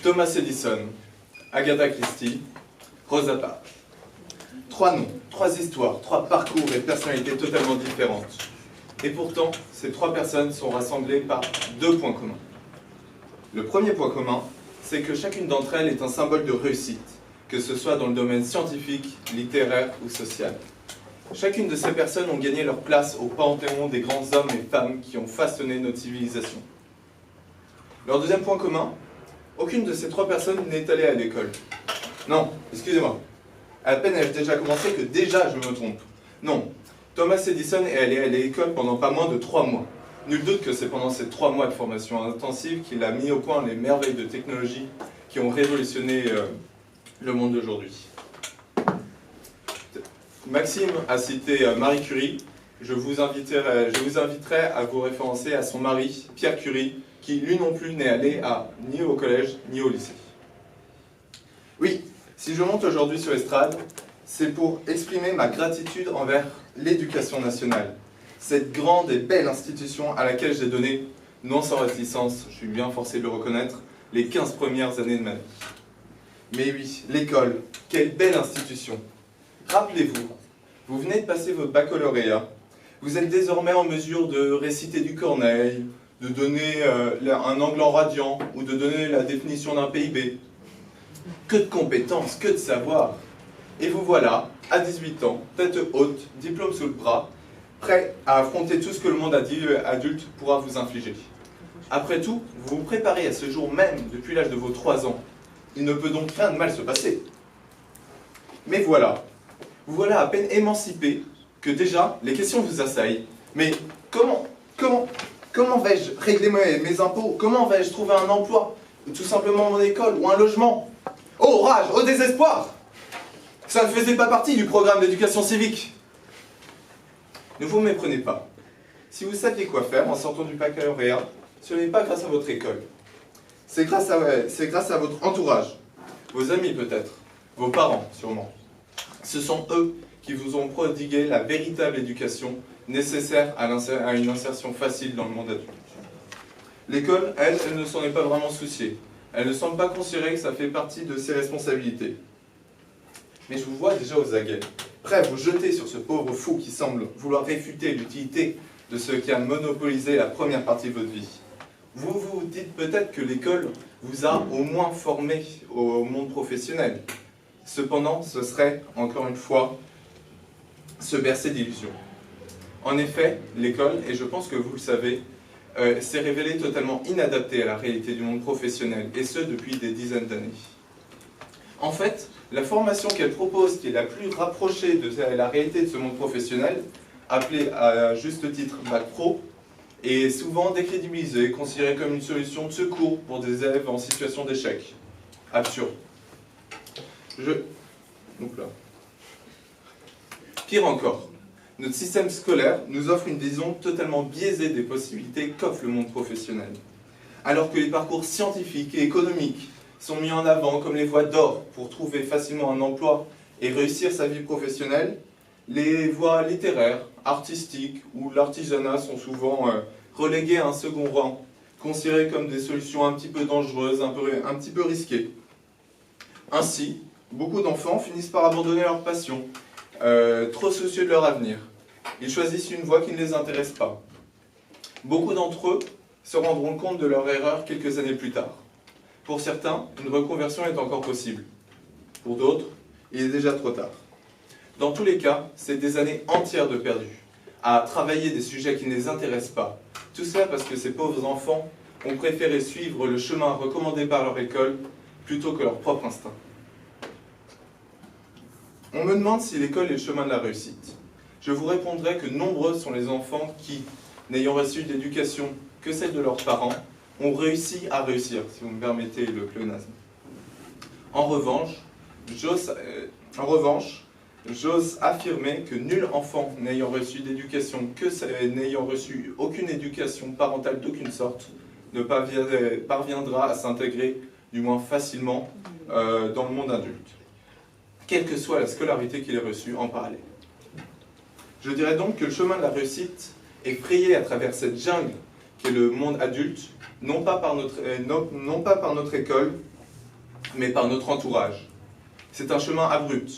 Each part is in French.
Thomas Edison, Agatha Christie, Rosa Parks. 3 noms, 3 histoires, 3 parcours et personnalités totalement différentes. Et pourtant, ces 3 personnes sont rassemblées par 2 points communs. Le premier point commun, c'est que chacune d'entre elles est un symbole de réussite, que ce soit dans le domaine scientifique, littéraire ou social. Chacune de ces personnes ont gagné leur place au panthéon des grands hommes et femmes qui ont façonné notre civilisation. Leur deuxième point commun, aucune de ces 3 personnes n'est allée à l'école. Non, excusez-moi. À peine ai-je déjà commencé que déjà je me trompe. Non, Thomas Edison est allé à l'école pendant pas moins de 3 mois. Nul doute que c'est pendant ces 3 mois de formation intensive qu'il a mis au point les merveilles de technologie qui ont révolutionné le monde d'aujourd'hui. Maxime a cité Marie Curie. Je vous inviterai à vous référencer à son mari, Pierre Curie, qui lui non plus n'est allé ni au collège ni au lycée. Oui, si je monte aujourd'hui sur l'estrade, c'est pour exprimer ma gratitude envers l'éducation nationale, cette grande et belle institution à laquelle j'ai donné, non sans réticence, je suis bien forcé de le reconnaître, les 15 premières années de ma vie. Mais oui, l'école, quelle belle institution! Rappelez-vous, vous venez de passer votre baccalauréat, vous êtes désormais en mesure de réciter du Corneille, de donner un angle en radian ou de donner la définition d'un PIB. Que de compétences, que de savoir! Et vous voilà, à 18 ans, tête haute, diplôme sous le bras, prêt à affronter tout ce que le monde adulte pourra vous infliger. Après tout, vous vous préparez à ce jour même depuis l'âge de vos 3 ans. Il ne peut donc rien de mal se passer. Mais voilà, vous voilà à peine émancipé que déjà les questions vous assaillent. Mais comment vais-je régler mes impôts? Comment vais-je trouver un emploi? Ou tout simplement mon école ou un logement? Oh rage, oh désespoir! Ça ne faisait pas partie du programme d'éducation civique. Ne vous méprenez pas. Si vous saviez quoi faire en sortant du baccalauréat, ce n'est pas grâce à votre école. C'est grâce à votre entourage, vos amis peut-être, vos parents sûrement. Ce sont eux qui vous ont prodigué la véritable éducation nécessaire à une insertion facile dans le monde adulte. L'école, elle ne s'en est pas vraiment souciée. Elle ne semble pas considérer que ça fait partie de ses responsabilités. Mais je vous vois déjà aux aguets, prêt à vous jeter sur ce pauvre fou qui semble vouloir réfuter l'utilité de ce qui a monopolisé la première partie de votre vie. Vous vous dites peut-être que l'école vous a au moins formé au monde professionnel. Cependant, ce serait, encore une fois, se bercer d'illusions. En effet, l'école, et je pense que vous le savez, s'est révélée totalement inadaptée à la réalité du monde professionnel, et ce depuis des dizaines d'années. En fait, la formation qu'elle propose, qui est la plus rapprochée de la réalité de ce monde professionnel, appelée à juste titre Bac Pro, est souvent décrédibilisée, considérée comme une solution de secours pour des élèves en situation d'échec. Absurde. Pire encore, notre système scolaire nous offre une vision totalement biaisée des possibilités qu'offre le monde professionnel. Alors que les parcours scientifiques et économiques sont mis en avant comme les voies d'or pour trouver facilement un emploi et réussir sa vie professionnelle, les voies littéraires, artistiques ou l'artisanat sont souvent reléguées à un second rang, considérées comme des solutions un petit peu dangereuses, un petit peu risquées. Ainsi, beaucoup d'enfants finissent par abandonner leur passion, trop soucieux de leur avenir. Ils choisissent une voie qui ne les intéresse pas. Beaucoup d'entre eux se rendront compte de leur erreur quelques années plus tard. Pour certains, une reconversion est encore possible. Pour d'autres, il est déjà trop tard. Dans tous les cas, c'est des années entières de perdu, à travailler des sujets qui ne les intéressent pas. Tout cela parce que ces pauvres enfants ont préféré suivre le chemin recommandé par leur école plutôt que leur propre instinct. On me demande si l'école est le chemin de la réussite. Je vous répondrai que nombreux sont les enfants qui, n'ayant reçu d'éducation que celle de leurs parents, ont réussi à réussir, si vous me permettez le pléonasme. En revanche, j'ose affirmer que nul enfant n'ayant reçu aucune éducation parentale d'aucune sorte ne parviendra à s'intégrer, du moins facilement, dans le monde adulte, quelle que soit la scolarité qu'il ait reçue en parallèle. Je dirais donc que le chemin de la réussite est frayé à travers cette jungle qu'est le monde adulte, non pas par notre école, mais par notre entourage. C'est un chemin abrupt,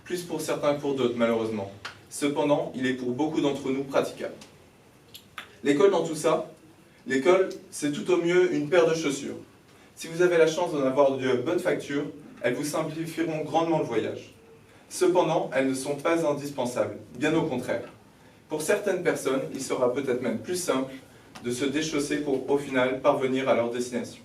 plus pour certains que pour d'autres malheureusement. Cependant, il est pour beaucoup d'entre nous praticable. L'école dans tout ça, l'école c'est tout au mieux une paire de chaussures. Si vous avez la chance d'en avoir de bonne facture, elles vous simplifieront grandement le voyage. Cependant, elles ne sont pas indispensables, bien au contraire. Pour certaines personnes, il sera peut-être même plus simple de se déchausser pour, au final, parvenir à leur destination.